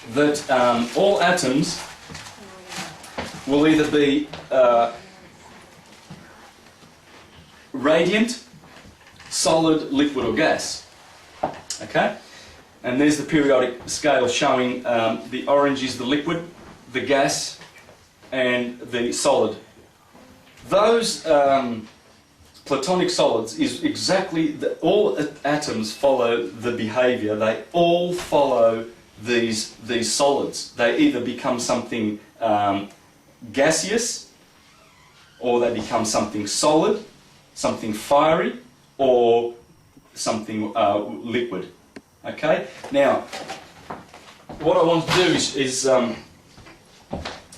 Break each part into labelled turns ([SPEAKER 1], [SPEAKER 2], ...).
[SPEAKER 1] that all atoms will either be radiant, solid, liquid or gas. Okay? And there's the periodic scale showing the orange is the liquid, the gas and the solid. Those Platonic solids is exactly, all atoms follow the behaviour, they all follow these solids. They either become something gaseous, or they become something solid, something fiery, or something liquid. Okay? Now, what I want to do is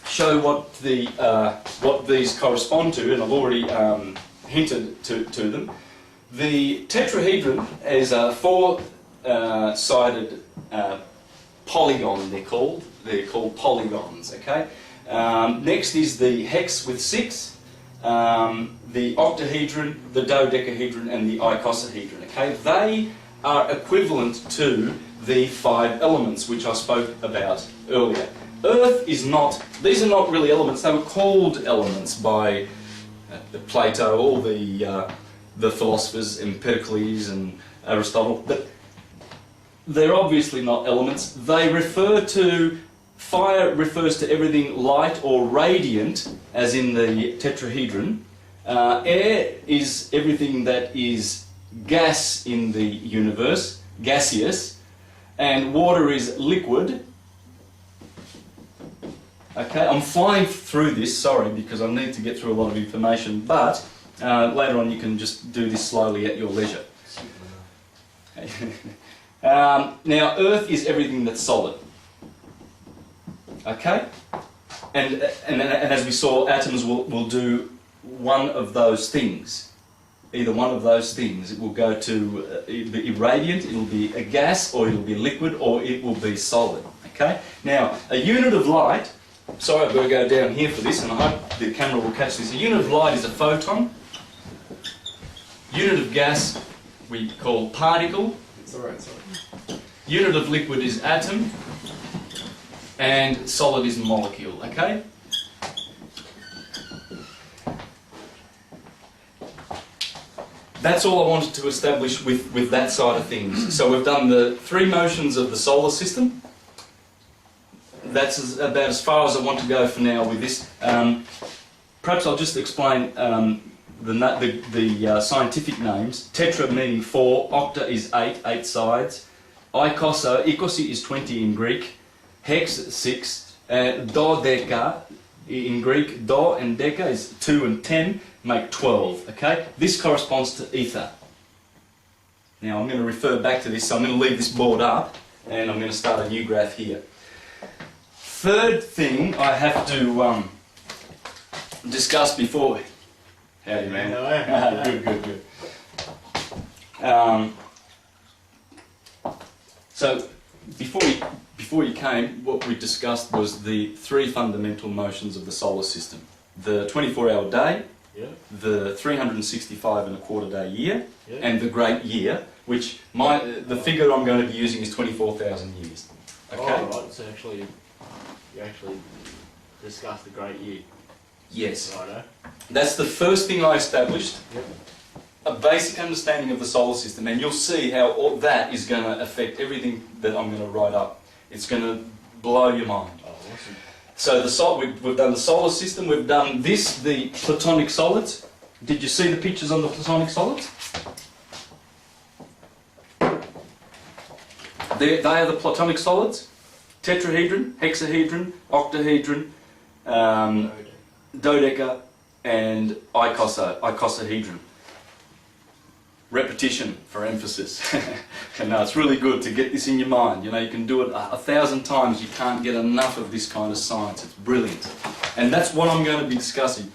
[SPEAKER 1] show what these correspond to, and I've already hinted to them. The tetrahedron is a four-sided polygon, they're called. They're called polygons, okay? Next is the hex with 6, the octahedron, the dodecahedron and the icosahedron, okay? They are equivalent to the 5 elements which I spoke about earlier. Earth is not, these are not really elements, they were called elements by Plato, all the philosophers, Empedocles and Aristotle, but they're obviously not elements. They refer to, fire refers to everything light or radiant, as in the tetrahedron. Air is everything that is gas in the universe, gaseous, and water is liquid. Okay, I'm flying through this, sorry, because I need to get through a lot of information, but later on you can just do this slowly at your leisure. Now, Earth is everything that's solid. Okay? And as we saw, atoms will do one of those things. Either one of those things. It will go to be radiant, it'll be a gas, or it'll be liquid, or it will be solid. Okay? Now, a unit of light, sorry, I've got to go down here for this, and I hope the camera will catch this. A unit of light is a photon. Unit of gas we call particle.
[SPEAKER 2] It's alright, sorry.
[SPEAKER 1] Unit of liquid is atom. And solid is molecule, okay? That's all I wanted to establish with that side of things. So we've done the 3 motions of the solar system. That's about as far as I want to go for now with this. Perhaps I'll just explain the scientific names. Tetra meaning 4, octa is 8 sides. Ikosi is 20 in Greek. Hex 6. Dodeca in Greek, do and deca is 2 and 10, make 12. Okay? This corresponds to ether. Now I'm going to refer back to this, so I'm going to leave this board up and I'm going to start a new graph here. Third thing I have to discuss before. Howdy, man. Good. So before you came, what we discussed was the 3 fundamental motions of the solar system: the 24-hour day,
[SPEAKER 2] yeah,
[SPEAKER 1] the 365.25 day year,
[SPEAKER 2] yeah,
[SPEAKER 1] and the great year, which the figure I'm going to be using is 24,000 years. Okay.
[SPEAKER 2] Oh, right. So you actually discussed the great year.
[SPEAKER 1] Yes.
[SPEAKER 2] Righto.
[SPEAKER 1] That's the first thing I established.
[SPEAKER 2] Yep.
[SPEAKER 1] A basic understanding of the solar system, and you'll see how all that is going to affect everything that I'm going to write up. It's going to blow your mind.
[SPEAKER 2] Oh, awesome.
[SPEAKER 1] So we've done the solar system, we've done this, the Platonic solids. Did you see the pictures on the Platonic solids? They are the Platonic solids. Tetrahedron, hexahedron, octahedron, dodeca, and icosahedron. Repetition for emphasis. And no, it's really good to get this in your mind. You know, you can do it 1,000 times. You can't get enough of this kind of science. It's brilliant. And that's what I'm going to be discussing.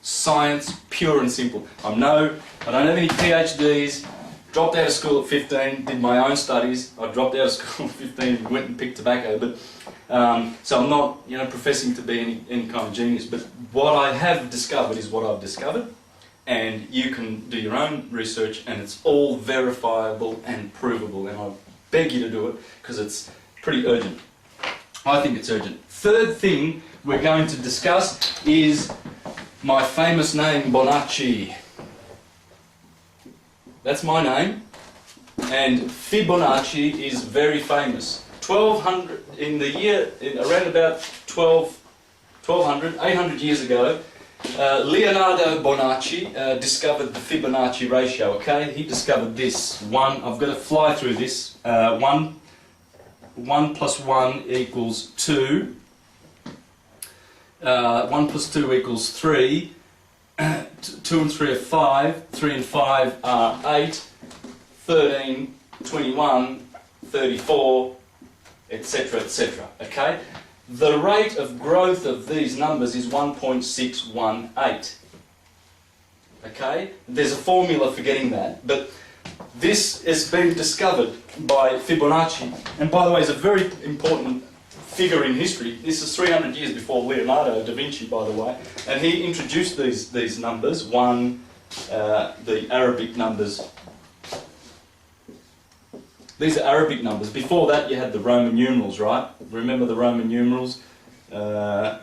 [SPEAKER 1] Science, pure and simple. I don't have any PhDs. Dropped out of school at 15, did my own studies. I dropped out of school at 15, went and picked tobacco. But so I'm not, professing to be any kind of genius. But what I have discovered is what I've discovered. And you can do your own research, and it's all verifiable and provable. And I beg you to do it because it's pretty urgent. I think it's urgent. Third thing we're going to discuss is my famous name, Bonacci. That's my name, and Fibonacci is very famous. 1200, in the year, around about 800 years ago, Leonardo Bonacci discovered the Fibonacci ratio, okay? He discovered this. I've got to fly through this. 1 plus 1 equals 2. 1 plus 2 equals 3. 2 and 3 are 5. 3 and 5 are 8. 13, 21, 34, etc., etc. Okay? The rate of growth of these numbers is 1.618. Okay? There's a formula for getting that, but this has been discovered by Fibonacci, and by the way, is a very important figure in history. This is 300 years before Leonardo da Vinci, by the way, and he introduced these numbers, the Arabic numbers. These are Arabic numbers. Before that, you had the Roman numerals, right? Remember the Roman numerals? Well,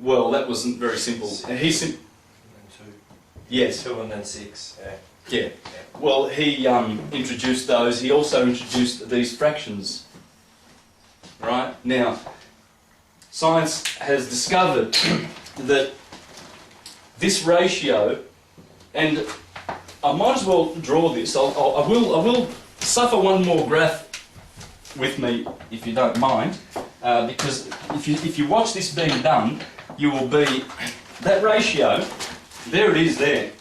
[SPEAKER 1] that wasn't very simple. Yes.
[SPEAKER 3] 2 and then 6.
[SPEAKER 1] Yeah. Well, he introduced those. He also introduced these fractions. Right? Now, science has discovered that this ratio, and I might as well draw this. I will suffer one more graph with me, if you don't mind, because if you watch this being done, you will be that ratio. There it is. There.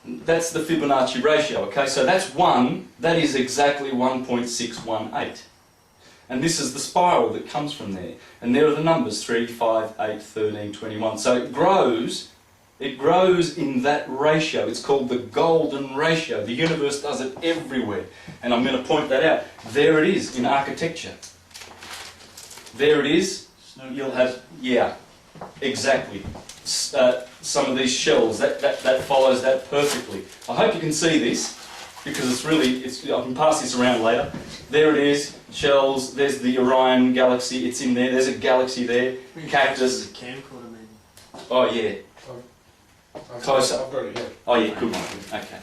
[SPEAKER 1] That's the Fibonacci ratio. Okay, so that's 1. That is exactly 1.618, and this is the spiral that comes from there. And there are the numbers 3, 5, 8, 13, 21. So it grows. It grows in that ratio. It's called the golden ratio. The universe does it everywhere. And I'm going to point that out. There it is in architecture. There it is. You'll have, yeah, exactly. Some of these shells, that follows that perfectly. I hope you can see this, because it's really, I can pass this around later. There it is, shells, there's the Orion galaxy, it's in there, there's a galaxy there, cactus.
[SPEAKER 2] Camcorder, maybe.
[SPEAKER 1] Oh yeah. Closer.
[SPEAKER 4] I've got it here.
[SPEAKER 1] Oh yeah, good one. Okay.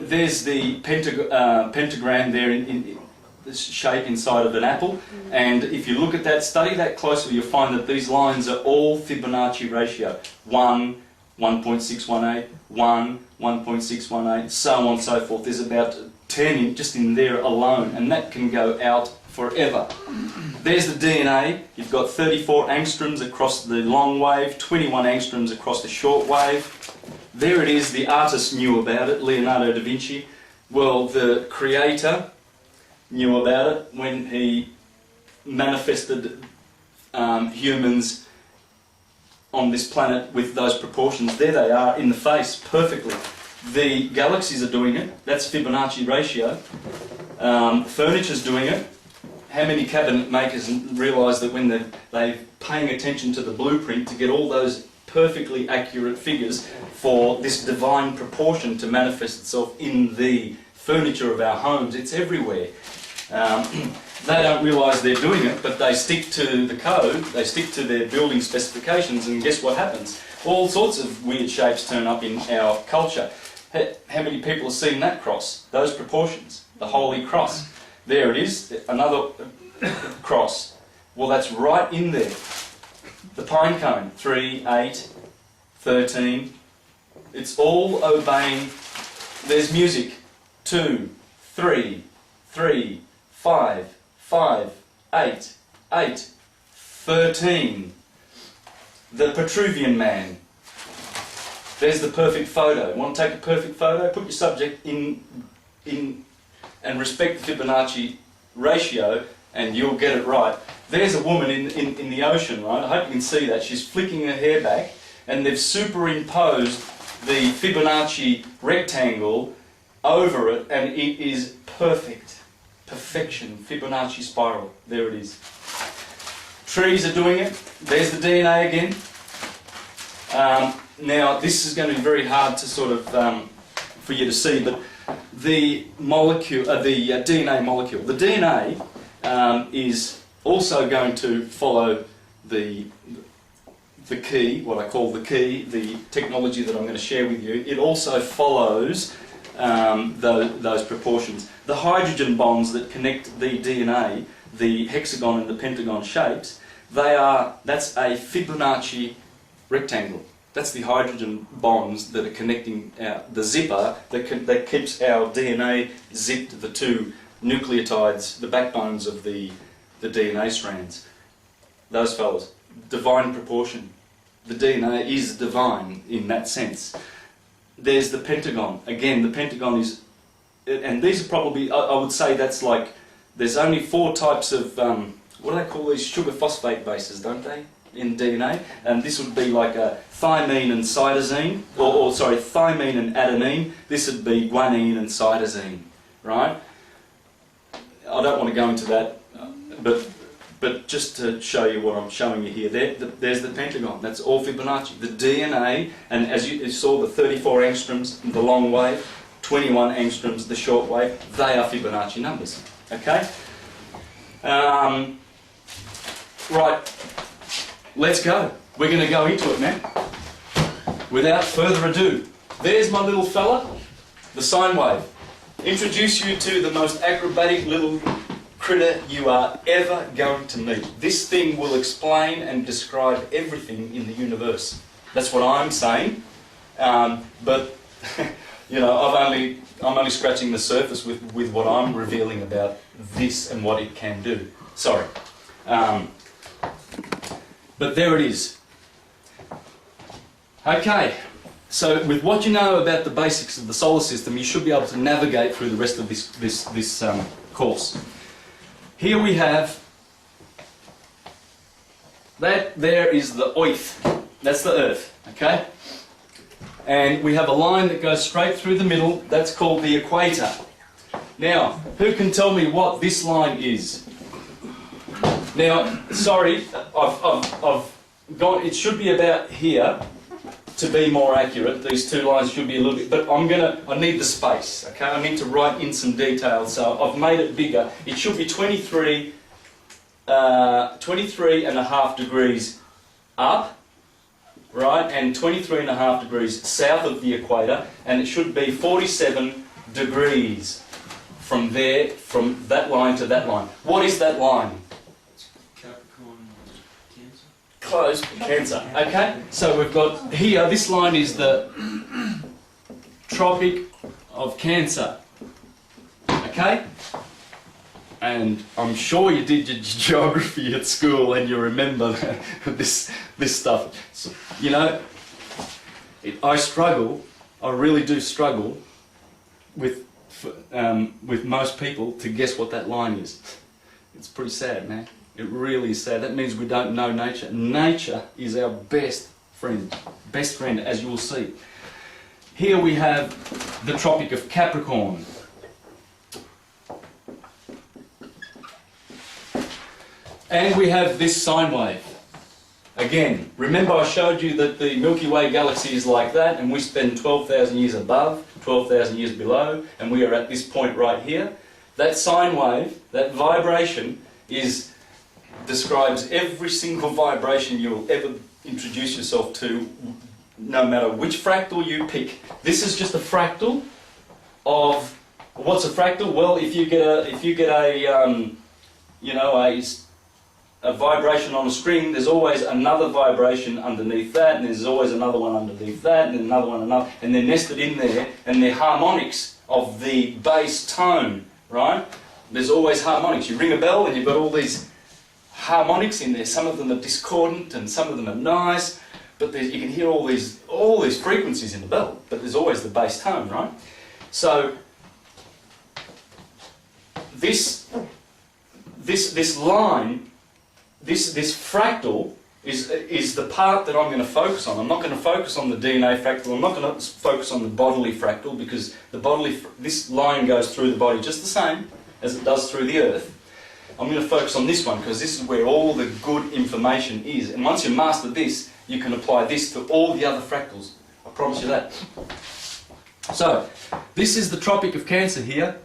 [SPEAKER 1] There's the pentagram there in the shape inside of an apple, and if you look at that, study that closely, you'll find that these lines are all Fibonacci ratio. 1, 1.618, 1, 1.618, so on and so forth. There's about 10 just in there alone, and that can go out forever. There's the DNA. You've got 34 angstroms across the long wave, 21 angstroms across the short wave. There it is. The artist knew about it, Leonardo da Vinci. Well, the creator knew about it when he manifested humans on this planet with those proportions. There they are in the face, perfectly. The galaxies are doing it. That's Fibonacci ratio. Furniture's doing it. How many cabinet makers realise that when they're paying attention to the blueprint to get all those perfectly accurate figures for this divine proportion to manifest itself in the furniture of our homes? It's everywhere. They don't realise they're doing it, but they stick to the code, they stick to their building specifications, and guess what happens? All sorts of weird shapes turn up in our culture. How many people have seen that cross? Those proportions, the Holy Cross. There it is, another cross. Well, that's right in there. The pine cone, 3, 8, 13. It's all obeying. There's music, 2, 3, 3, 5, 5, 8, 8, 13. The Petruvian Man. There's the perfect photo. Want to take a perfect photo? Put your subject in and respect the Fibonacci ratio, and you'll get it right. There's a woman in the ocean, right? I hope you can see that. She's flicking her hair back, and they've superimposed the Fibonacci rectangle over it, and it is perfect. Perfection. Fibonacci spiral. There it is. Trees are doing it. There's the DNA again. Now, this is going to be very hard to sort of for you to see, but the molecule, the DNA molecule. The DNA is also going to follow the key, what I call the key, the technology that I'm going to share with you. It also follows those proportions. The hydrogen bonds that connect the DNA, the hexagon and the pentagon shapes, that's a Fibonacci rectangle. That's the hydrogen bonds that are connecting the zipper that keeps our DNA zipped, the two nucleotides, the backbones of the DNA strands. Those fellas, divine proportion. The DNA is divine in that sense. There's the pentagon. Again, the pentagon is, and these are probably, I would say that's like, there's only 4 types of, what do they call these? Sugar phosphate bases, don't they? In DNA, and this would be like a thymine and cytosine, or sorry, thymine and adenine. This would be guanine and cytosine, right? I don't want to go into that, but just to show you what I'm showing you here, there's the pentagon. That's all Fibonacci. The DNA, and as you saw, the 34 angstroms, the long wave, 21 angstroms, the short wave, they are Fibonacci numbers. Okay. Right. Let's go. We're going to go into it now. Without further ado, there's my little fella, the sine wave. Introduce you to the most acrobatic little critter you are ever going to meet. This thing will explain and describe everything in the universe. That's what I'm saying. But you know, I'm only scratching the surface with what I'm revealing about this and what it can do. Sorry. But there it is. Okay, so with what you know about the basics of the solar system, you should be able to navigate through the rest of this course. Here we have, there is the oith, that's the Earth, okay? And we have a line that goes straight through the middle, that's called the equator. Now, who can tell me what this line is? Now, sorry, I've gone, it should be about here to be more accurate. These 2 lines should be a little bit, but I need the space, okay? I need to write in some details, so I've made it bigger. It should be 23 and a half degrees up, right, and 23 and a half degrees south of the equator, and it should be 47 degrees from there, from that line to that line. What is that line? Close, Cancer. Okay, so we've got here, this line is the Tropic of Cancer. Okay? And I'm sure you did your geography at school and you remember this stuff. So, you know, I really do struggle with most people to guess what that line is. It's pretty sad, man. It really is sad. That means we don't know nature. Nature is our best friend, as you will see. Here we have the Tropic of Capricorn. And we have this sine wave. Again, remember I showed you that the Milky Way galaxy is like that, and we spend 12,000 years above, 12,000 years below, and we are at this point right here. That sine wave, that vibration, describes every single vibration you will ever introduce yourself to, no matter which fractal you pick. This is just a fractal of, what's a fractal? Well, if you get a vibration on a string, there's always another vibration underneath that, and there's always another one underneath that, and then another one, and they're nested in there, and they're harmonics of the bass tone, right? There's always harmonics. You ring a bell and you've got all these harmonics in there. Some of them are discordant and some of them are nice, but you can hear all these frequencies in the bell, but there's always the bass tone, right? So this line, this fractal is the part that I'm going to focus on. I'm not going to focus on the DNA fractal. I'm not going to focus on the bodily fractal, because this line goes through the body just the same as it does through the Earth. I'm going to focus on this one because this is where all the good information is. And once you master this, you can apply this to all the other fractals. I promise you that. So, this is the Tropic of Cancer here.